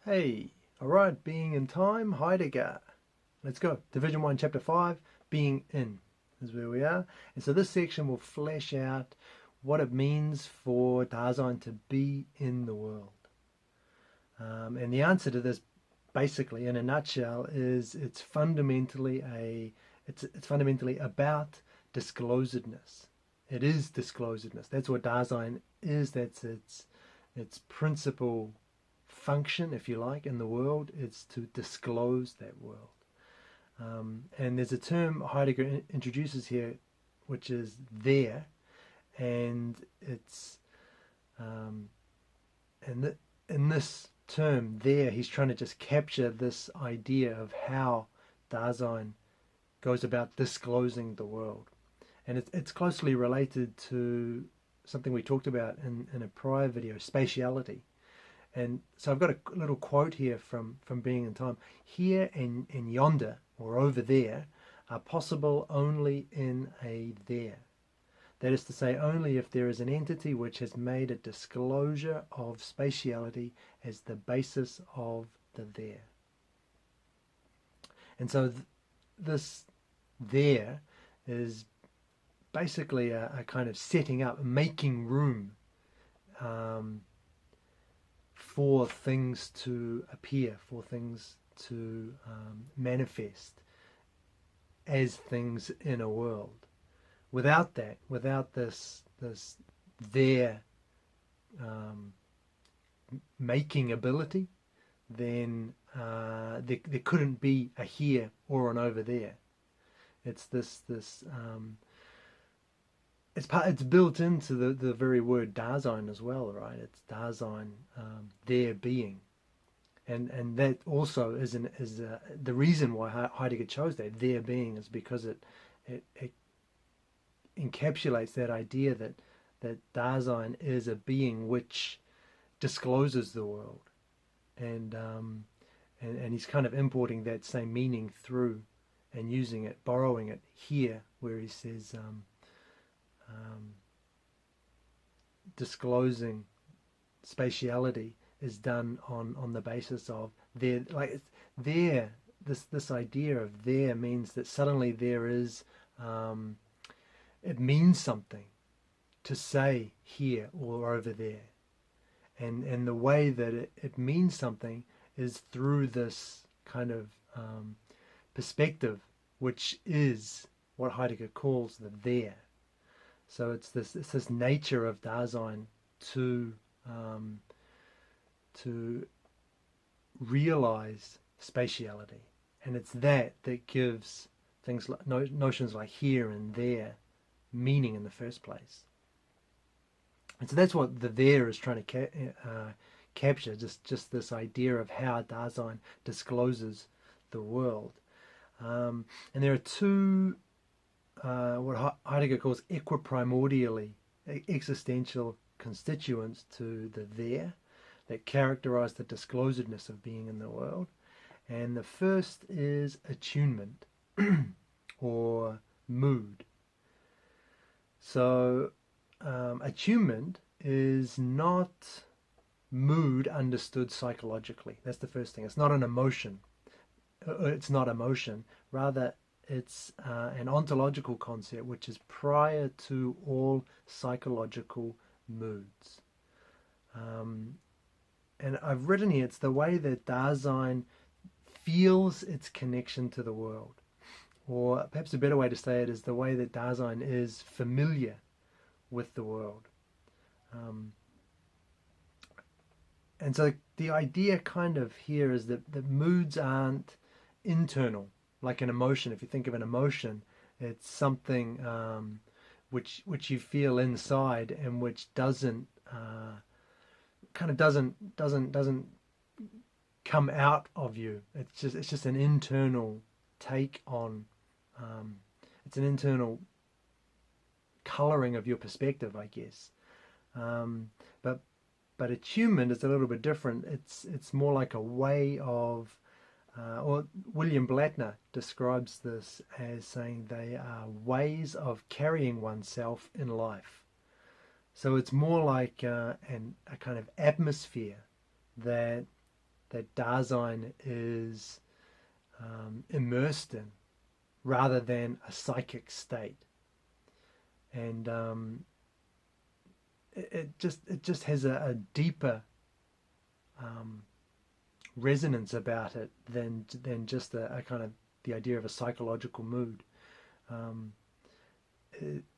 Hey, alright, being in time, Heidegger. Let's go. Division 1, Chapter 5, being in is where we are. And so this section will flesh out what it means for Dasein to be in the world. And the answer to this, basically, in a nutshell, is it's fundamentally about disclosedness. It is disclosedness. That's what Dasein is. That's its principal function, if you like, in the world. It's to disclose that world. And there's a term Heidegger introduces here, which is there, and it's in this term there, he's trying to just capture this idea of how Dasein goes about disclosing the world, and it's closely related to something we talked about in a prior video, spatiality. And so I've got a little quote here from Being in Time. Here and yonder, or over there, are possible only in a there. That is to say, only if there is an entity which has made a disclosure of spatiality as the basis of the there. And so this there is basically a kind of setting up, making room for things to appear, for things to manifest as things in a world. Without that, without this there making ability, then there couldn't be a here or an over there. It's it's built into the very word Dasein as well, right? It's Dasein, there being, and that also is the reason why Heidegger chose that there being is because it encapsulates that idea that Dasein is a being which discloses the world, and he's kind of importing that same meaning through and using it, borrowing it here, where he says. Disclosing spatiality is done on the basis of there, like there. This idea of there means that suddenly there is, it means something to say here or over there, and the way that it means something is through this kind of perspective, which is what Heidegger calls the there. So it's this nature of Dasein to realize spatiality, and it's that gives things like notions like here and there meaning in the first place. And so that's what the there is trying to capture, just this idea of how Dasein discloses the world. And there are two what Heidegger calls equiprimordially existential constituents to the there that characterize the disclosedness of being in the world. And the first is attunement or mood. So attunement is not mood understood psychologically. That's the first thing. It's not an emotion. It's not emotion. Rather, it's an ontological concept which is prior to all psychological moods. And I've written here, it's the way that Dasein feels its connection to the world. Or perhaps a better way to say it is the way that Dasein is familiar with the world. And so the idea kind of here is that moods aren't internal. Like an emotion, if you think of an emotion, it's something which you feel inside and which doesn't come out of you. It's just an internal take on. It's an internal coloring of your perspective, I guess. But attunement is a little bit different. It's more like a way of. Or William Blattner describes this as saying they are ways of carrying oneself in life. So it's more like a kind of atmosphere that that Dasein is immersed in, rather than a psychic state. And it just has a deeper resonance about it than just a kind of the idea of a psychological mood.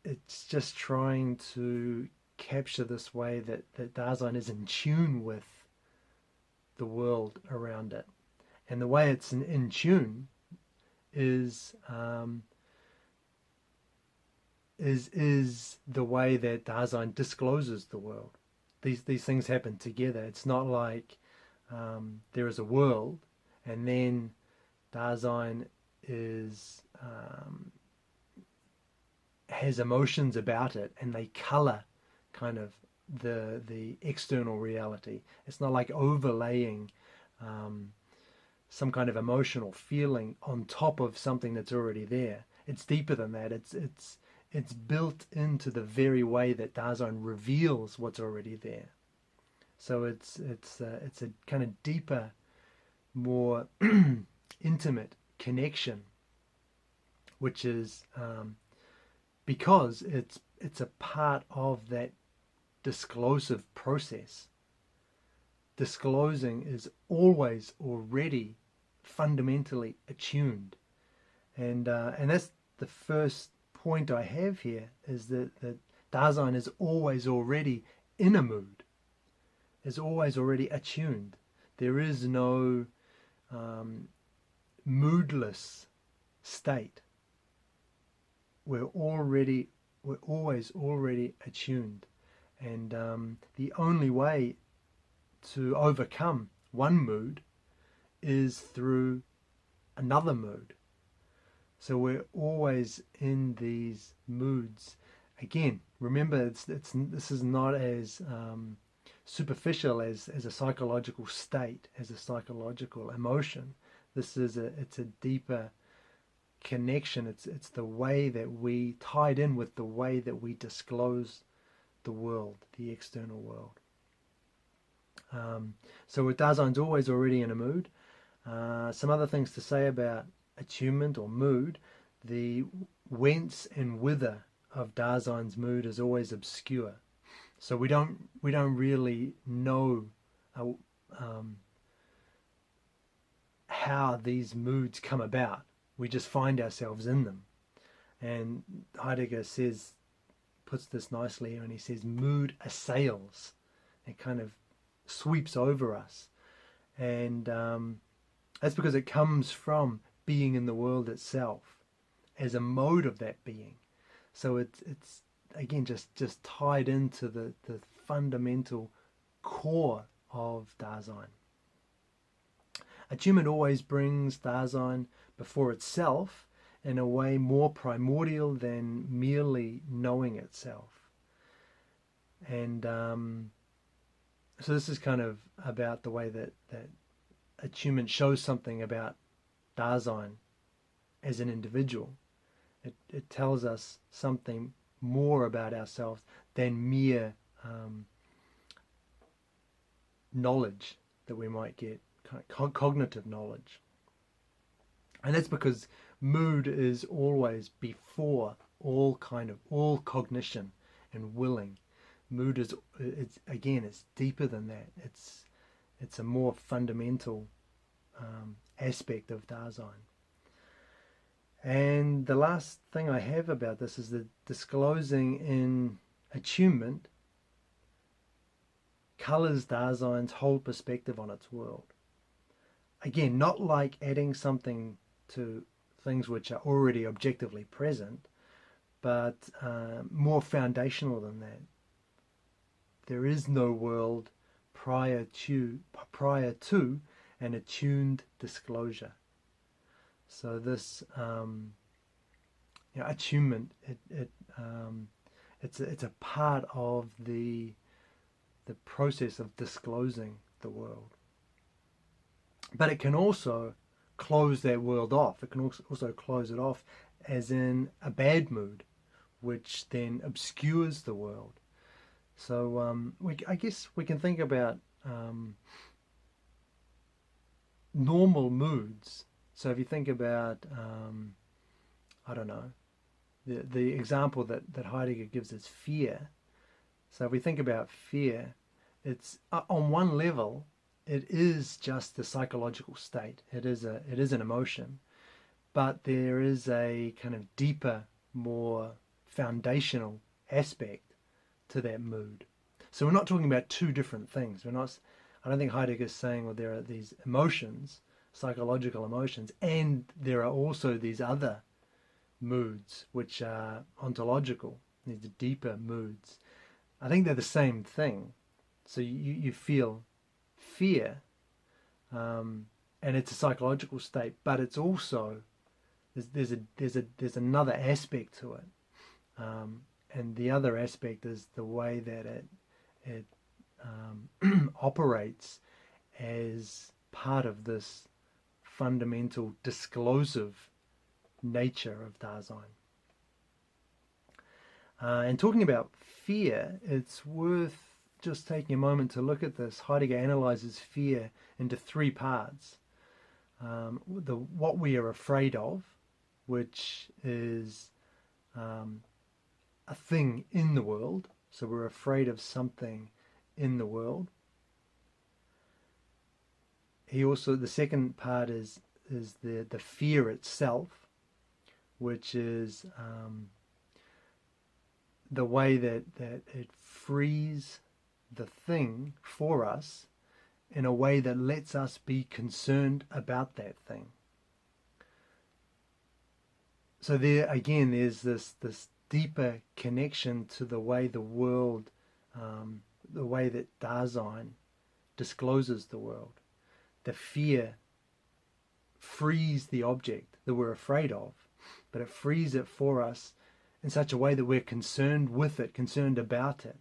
It's just trying to capture this way that Dasein is in tune with the world around it. And the way it's in tune is the way that Dasein discloses the world. These things happen together. It's not like there is a world and then Dasein is has emotions about it, and they color kind of the external reality. It's not like overlaying some kind of emotional feeling on top of something that's already there. It's deeper than that. It's built into the very way that Dasein reveals what's already there. So it's a kind of deeper, more intimate connection, which is because it's a part of that disclosive process. Disclosing is always already fundamentally attuned, and that's the first point I have here, is that Dasein is always already in a mood, is always already attuned. There is no moodless state. We're always already attuned, and the only way to overcome one mood is through another mood. So we're always in these moods. Again, remember, this is not as superficial as a psychological state, as a psychological emotion. It's a deeper connection. It's the way that we tied in with the way that we disclose the world, the external world. So with Dasein's always already in a mood. Some other things to say about attunement or mood: the whence and whither of Dasein's mood is always obscure. So we don't really know how these moods come about. We just find ourselves in them. And Heidegger puts this nicely here, and he says mood assails. It kind of sweeps over us, and that's because it comes from being in the world itself as a mode of that being. So it's again just tied into the fundamental core of Dasein. Attunement always brings Dasein before itself in a way more primordial than merely knowing itself. And so this is kind of about the way that attunement shows something about Dasein as an individual. It tells us something more about ourselves than mere knowledge that we might get, cognitive knowledge. And that's because mood is always before all cognition and willing. Mood it's deeper than that. It's a more fundamental aspect of Dasein. And the last thing I have about this is that disclosing in attunement colors Dasein's whole perspective on its world. Again, not like adding something to things which are already objectively present, but more foundational than that. There is no world prior to an attuned disclosure. So this attunement, it's a part of the process of disclosing the world. But it can also close that world off. It can also close it off as in a bad mood, which then obscures the world. So I guess we can think about normal moods. So if you think about, I don't know, the example that Heidegger gives is fear. So if we think about fear, it's on one level, it is just a psychological state. It is an emotion, but there is a kind of deeper, more foundational aspect to that mood. So we're not talking about two different things. We're not. I don't think Heidegger's saying, well, there are these emotions, psychological emotions, and there are also these other moods which are ontological, these deeper moods. I think they're the same thing. So you feel fear, and it's a psychological state, but it's also there's another aspect to it, and the other aspect is the way that it operates as part of this fundamental disclosive nature of Dasein. And talking about fear, it's worth just taking a moment to look at this. Heidegger analyzes fear into three parts. What we are afraid of, which is a thing in the world. So we're afraid of something in the world. The second part is the fear itself, which is the way that it frees the thing for us in a way that lets us be concerned about that thing. So there again, there's this deeper connection to the way the world, the way that Dasein discloses the world. The fear frees the object that we're afraid of, but it frees it for us in such a way that we're concerned with it, concerned about it.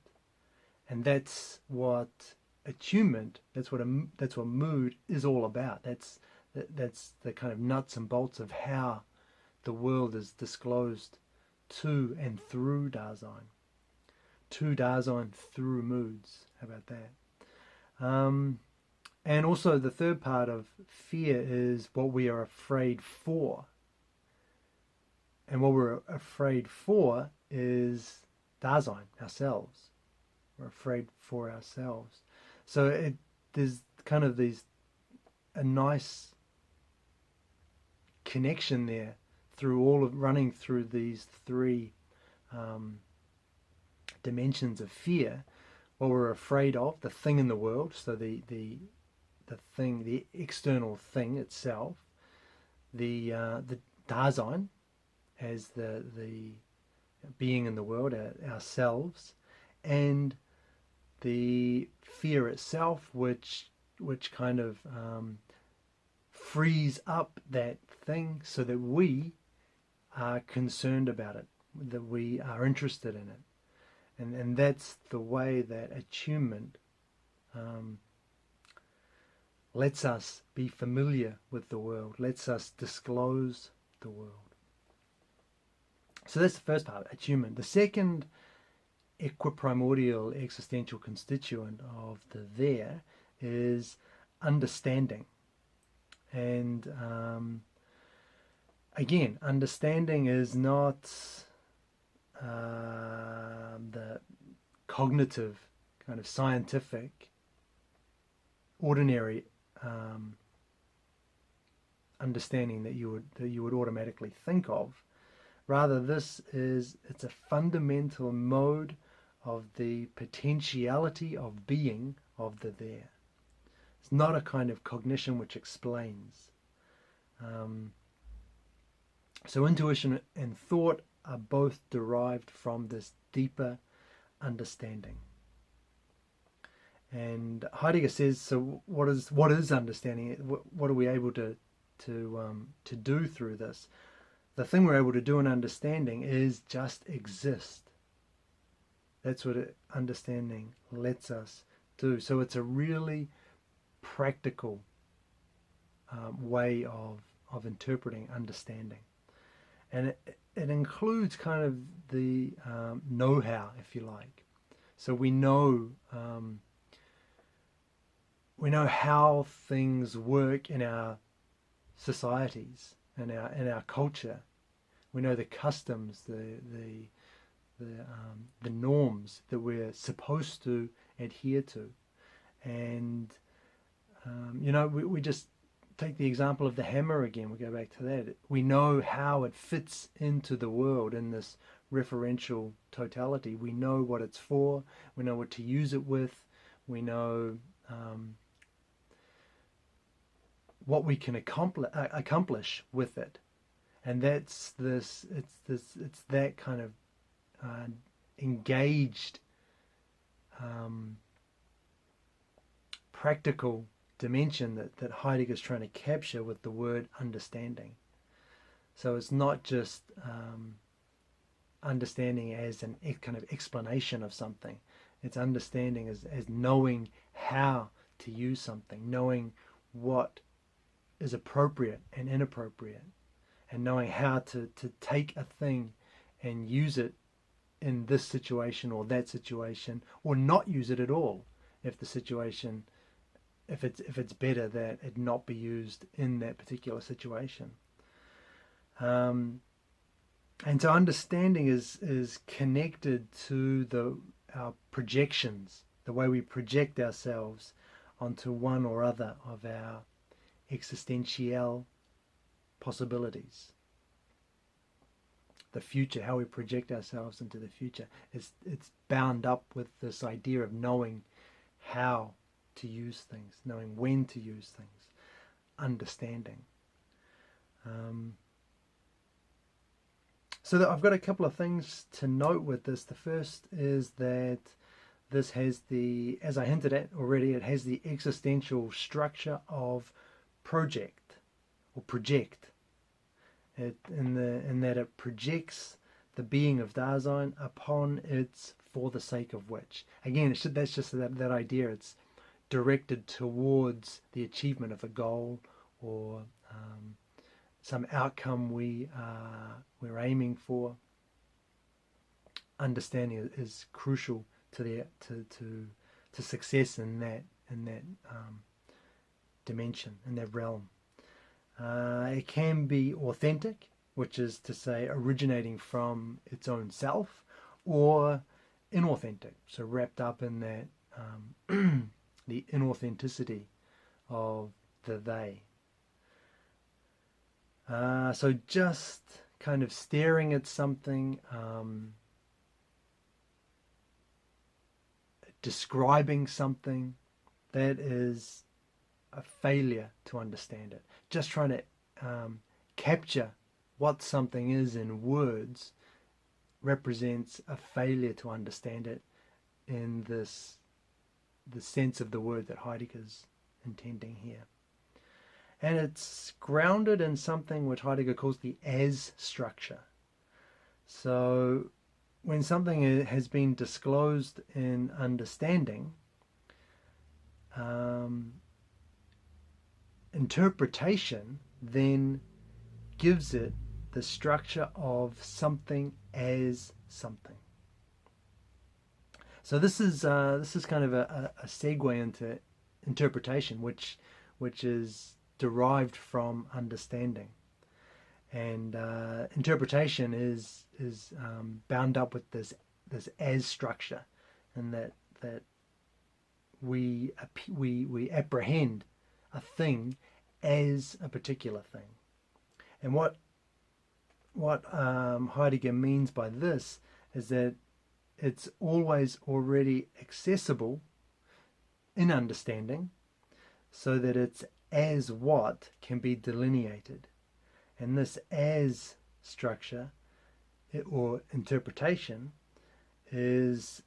And that's what attunement, that's what mood is all about. That's the kind of nuts and bolts of how the world is disclosed to and through Dasein. To Dasein through moods. How about that? And also the third part of fear is what we are afraid for. And what we're afraid for is Dasein, ourselves. We're afraid for ourselves. So there's kind of a nice connection there through running through these three dimensions of fear. What we're afraid of, the thing in the world, so the thing, the external thing itself, the Dasein as the being in the world, ourselves, and the fear itself, which kind of frees up that thing so that we are concerned about it, that we are interested in it. And that's the way that attunement lets us be familiar with the world, lets us disclose the world. So that's the first part, attunement. The second equiprimordial existential constituent of the there is understanding. And again, understanding is not the cognitive, kind of scientific, ordinary understanding that you would automatically think of. Rather, it's a fundamental mode of the potentiality of being of the there. It's not a kind of cognition which explains. So intuition and thought are both derived from this deeper understanding. And Heidegger says, so what is understanding? What are we able to do through this? The thing we're able to do in understanding is just exist. That's what understanding lets us do. So it's a really practical way of interpreting understanding. And it includes kind of the know-how, if you like. So we know we know how things work in our societies and our culture. We know the customs, the norms that we're supposed to adhere to. And we just take the example of the hammer again. We go back to that. We know how it fits into the world in this referential totality. We know what it's for. We know what to use it with. We know what we can accomplish with it. And that's this. It's that kind of engaged, practical dimension that Heidegger's trying to capture with the word understanding. So it's not just understanding as an kind of explanation of something. It's understanding as knowing how to use something, knowing what is appropriate and inappropriate, and knowing how to take a thing and use it in this situation or that situation, or not use it at all if the situation, if it's better that it not be used in that particular situation. And so understanding is connected to our projections, the way we project ourselves onto one or other of our existential possibilities. The future, how we project ourselves into the future, it's bound up with this idea of knowing how to use things, knowing when to use things, understanding. So that I've got a couple of things to note with this. The first is that this has as I hinted at already, it has the existential structure of project. In that it projects the being of Dasein upon its for the sake of which. Again, that's just that idea. It's directed towards the achievement of a goal or some outcome we're aiming for. Understanding is crucial to success in that dimension, in that realm. It can be authentic, which is to say originating from its own self, or inauthentic, so wrapped up in that the inauthenticity of the they. So just kind of staring at something, describing something, that is a failure to understand it. Just trying to capture what something is in words represents a failure to understand it in the sense of the word that Heidegger's intending here. And it's grounded in something which Heidegger calls the as structure. So when something has been disclosed in understanding, interpretation then gives it the structure of something as something. So this is kind of a segue into interpretation, which is derived from understanding, and interpretation is bound up with this as structure, and that we apprehend a thing as a particular thing. And what Heidegger means by this is that it's always already accessible in understanding, so that it's as what can be delineated. And this as structure or interpretation is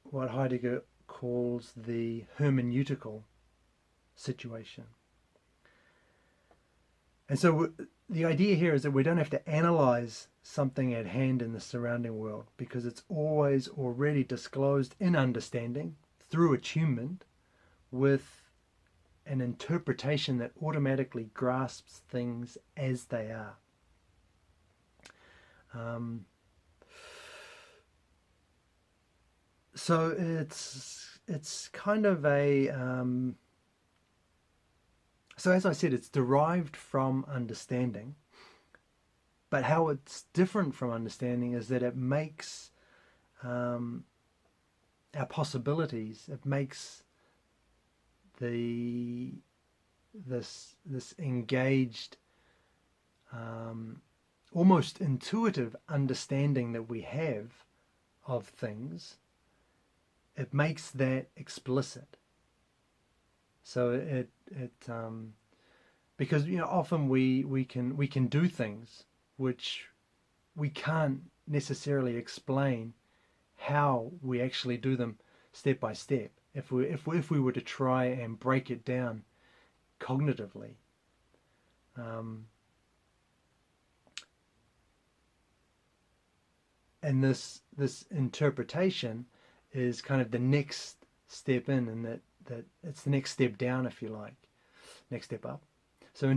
what Heidegger calls the hermeneutical situation. And so the idea here is that we don't have to analyze something at hand in the surrounding world, because it's always already disclosed in understanding through attunement, with an interpretation that automatically grasps things as they are. So it's kind of a So as I said, it's derived from understanding, but how it's different from understanding is that it makes our possibilities, it makes this engaged, almost intuitive understanding that we have of things, it makes that explicit. So it because often we can do things which we can't necessarily explain how we actually do them step by step. If we were to try and break it down cognitively, and this interpretation is kind of the next step in, and that it's the next step down, if you like, next step up. So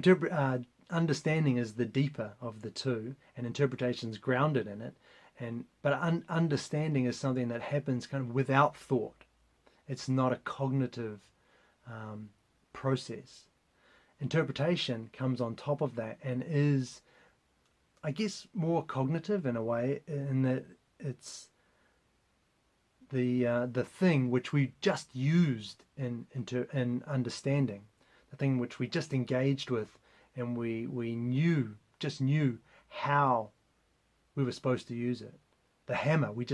understanding is the deeper of the two, and interpretation's grounded in it. But understanding is something that happens kind of without thought. It's not a cognitive process. Interpretation comes on top of that and is, I guess, more cognitive in a way, in that it's the thing which we just used in understanding, the thing which we just engaged with, and we knew how we were supposed to use it. The hammer, we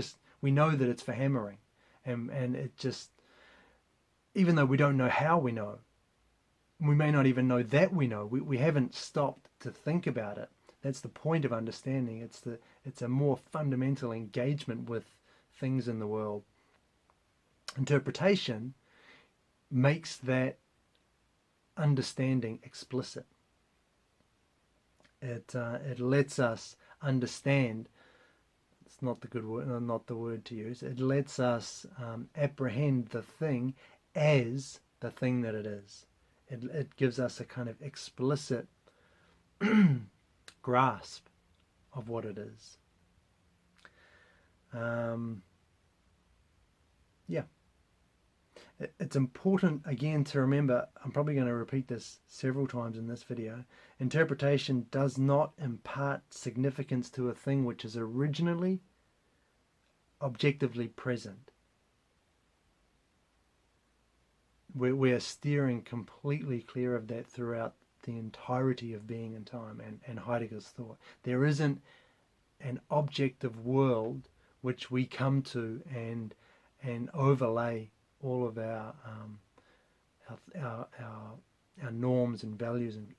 know that it's for hammering, and it just, even though we don't know how we know, we may not even know that we know. We haven't stopped to think about it. That's the point of understanding. It's a more fundamental engagement with things in the world. Interpretation makes that understanding explicit. It lets us understand. It's not the good word, not the word to use. It lets us apprehend the thing as the thing that it is. It gives us a kind of explicit grasp of what it is. Yeah. It's important, again, to remember, I'm probably going to repeat this several times in this video, interpretation does not impart significance to a thing which is originally objectively present. We are steering completely clear of that throughout the entirety of being and time and Heidegger's thought. There isn't an objective world which we come to and overlay all of our norms and values and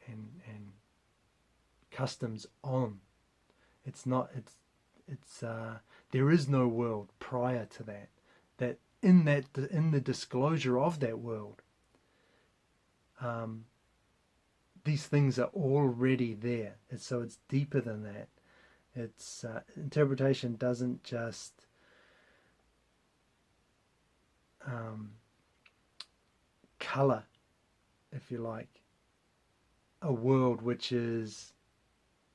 customs on. It's not. It's there is no world prior to that. That in the disclosure of that world, these things are already there. So it's deeper than that. It's interpretation doesn't just color, if you like, a world which is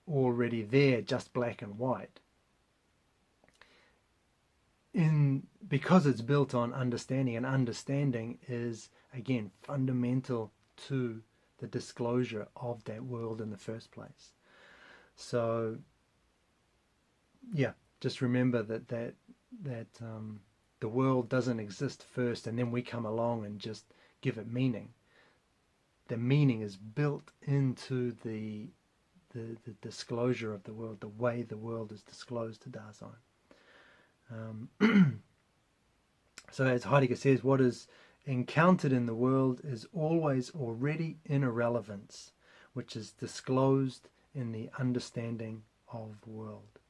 already there, just black and white. Because it's built on understanding, and understanding is, again, fundamental to the disclosure of that world in the first place. So, yeah, just remember that the world doesn't exist first and then we come along and just give it meaning. The meaning is built into the disclosure of the world, the way the world is disclosed to Dasein. So as Heidegger says, what is encountered in the world is always already in irrelevance, which is disclosed in the understanding of the world.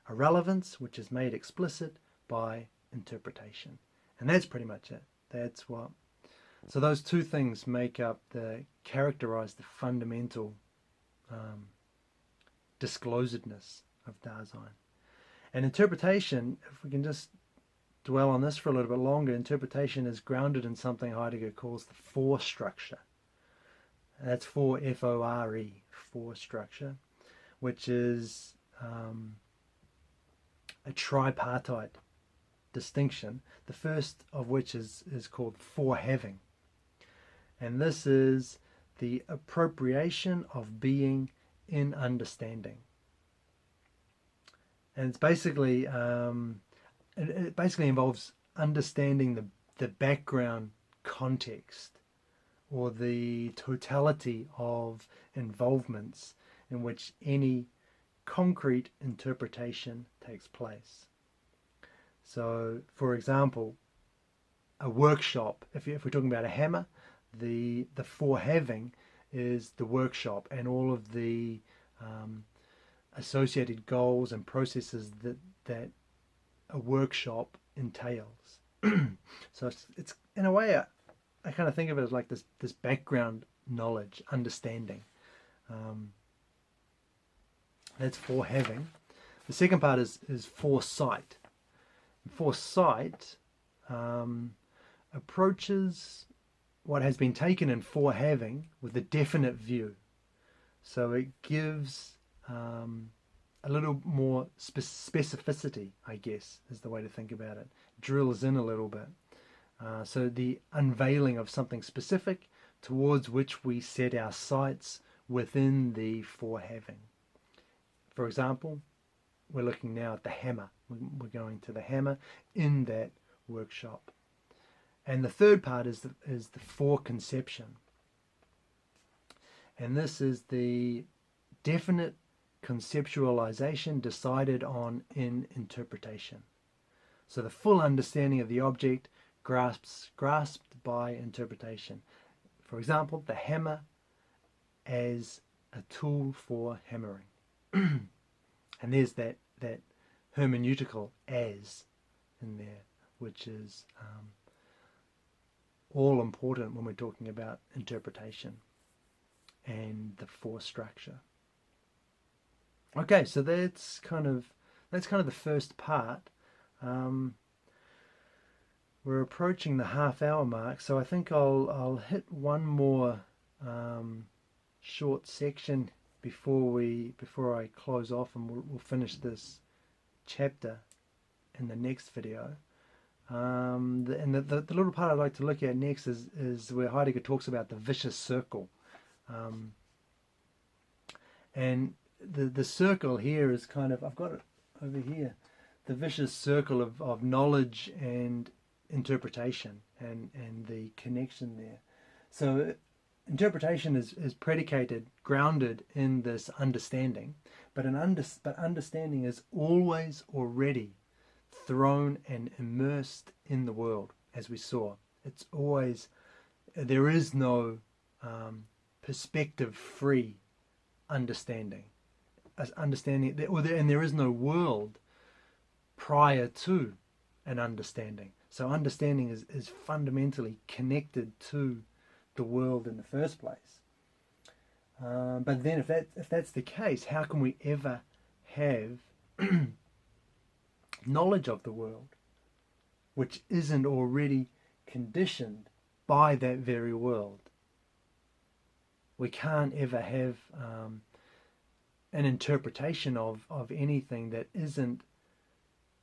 Irrelevance which is made explicit by interpretation. And that's pretty much it. That's what. So those two things characterize the fundamental disclosedness of Dasein. And interpretation, if we can just dwell on this for a little bit longer, interpretation is grounded in something Heidegger calls the for structure. That's for F-O-R-E, for structure, which is a tripartite distinction, the first of which is called for having. And this is the appropriation of being in understanding. And it's basically, it basically involves understanding the background context or the totality of involvements in which any concrete interpretation takes place. So, for example, a workshop, if we're talking about a hammer, the forehaving is the workshop and all of the associated goals and processes that a workshop entails. So it's in a way, I kind of think of it as like this background knowledge, understanding. That's forehaving. The second part is foresight. Foresight approaches what has been taken in forehaving with a definite view. So it gives a little more specificity, I guess, is the way to think about it. Drills in a little bit. So the unveiling of something specific towards which we set our sights within the forehaving. For example, we're looking now at the hammer. We're going to the hammer in that workshop. And the third part is the foreconception. And this is the definite conceptualization decided on in interpretation. So the full understanding of the object grasped by interpretation. For example, the hammer as a tool for hammering. And there's that hermeneutical as in there, which is all important when we're talking about interpretation and the force structure. Okay, so that's kind of the first part. We're approaching the half-hour mark, so I think I'll hit one more short section before I close off, and we'll finish this chapter in the next video. And the little part I'd like to look at next is where Heidegger talks about the vicious circle. And the circle here is kind of, I've got it over here, the vicious circle of knowledge and interpretation and the connection there. So interpretation is predicated, grounded in this understanding, but understanding is always already thrown and immersed in the world, as we saw. It's always, there is no perspective-free understanding. And there is no world prior to an understanding. So understanding is fundamentally connected to the world in the first place. But then if that's the case, how can we ever have knowledge of the world which isn't already conditioned by that very world? We can't ever have an interpretation of anything that isn't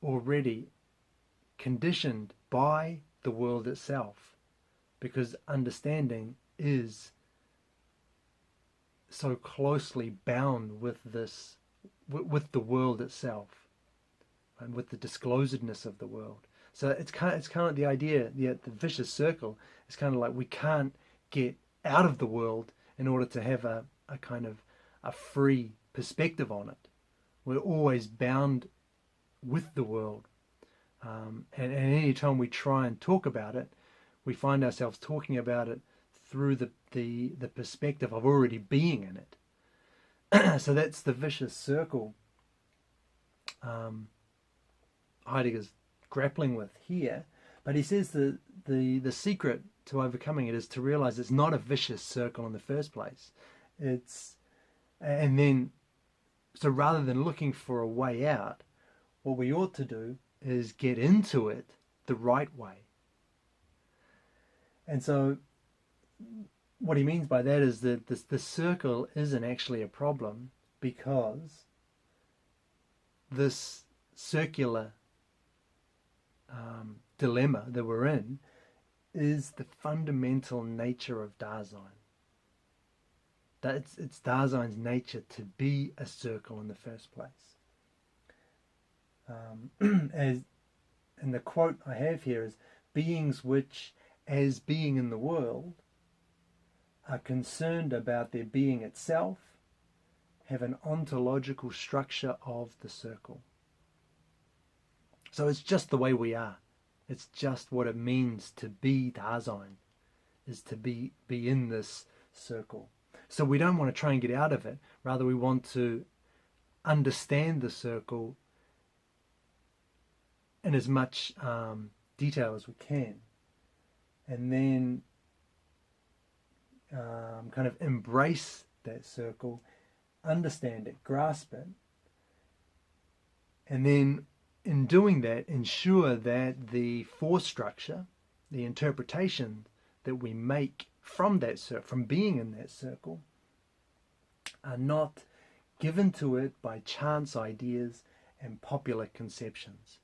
already conditioned by the world itself, because understanding is so closely bound with the world itself and with the disclosedness of the world. So it's kind of like the idea, the vicious circle is kind of like we can't get out of the world in order to have a kind of a free perspective on it. We're always bound with the world. And any time we try and talk about it, we find ourselves talking about it through the perspective of already being in it. So that's the vicious circle Heidegger's grappling with here. But he says the secret to overcoming it is to realize it's not a vicious circle in the first place. So rather than looking for a way out, what we ought to do is get into it the right way. And so what he means by that is that the circle isn't actually a problem, because this circular dilemma that we're in is the fundamental nature of Dasein. That it's Dasein's nature to be a circle in the first place. As and the quote I have here is, beings which, as being in the world, are concerned about their being itself, have an ontological structure of the circle. So it's just the way we are. It's just what it means to be Dasein, is to be in this circle. So we don't want to try and get out of it. Rather, we want to understand the circle in as much detail as we can, and then kind of embrace that circle, understand it, grasp it, and then in doing that, ensure that the force structure, the interpretation that we make from that circle, from being in that circle, are not given to it by chance ideas and popular conceptions.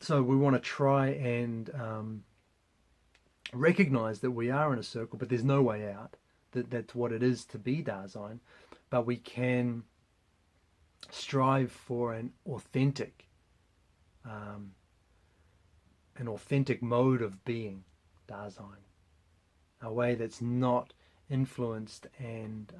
So we want to try and recognize that we are in a circle, but there's no way out. That's what it is to be Dasein. But we can strive for an authentic mode of being Dasein, a way that's not influenced and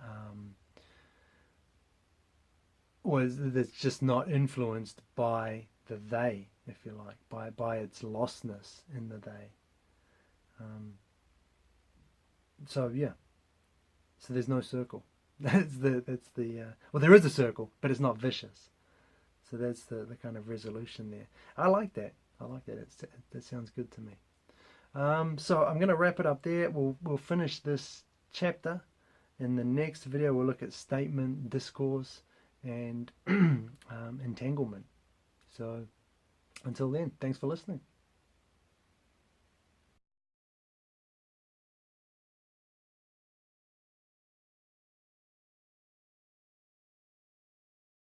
or that's just not influenced by the they, if you like, by its lostness in the they. So there's no circle. That's the well, there is a circle, but it's not vicious. So that's the kind of resolution there. I like that. That sounds good to me. So I'm going to wrap it up there. We'll finish this chapter. In the next video, we'll look at statement, discourse, and entanglement. So until then, thanks for listening.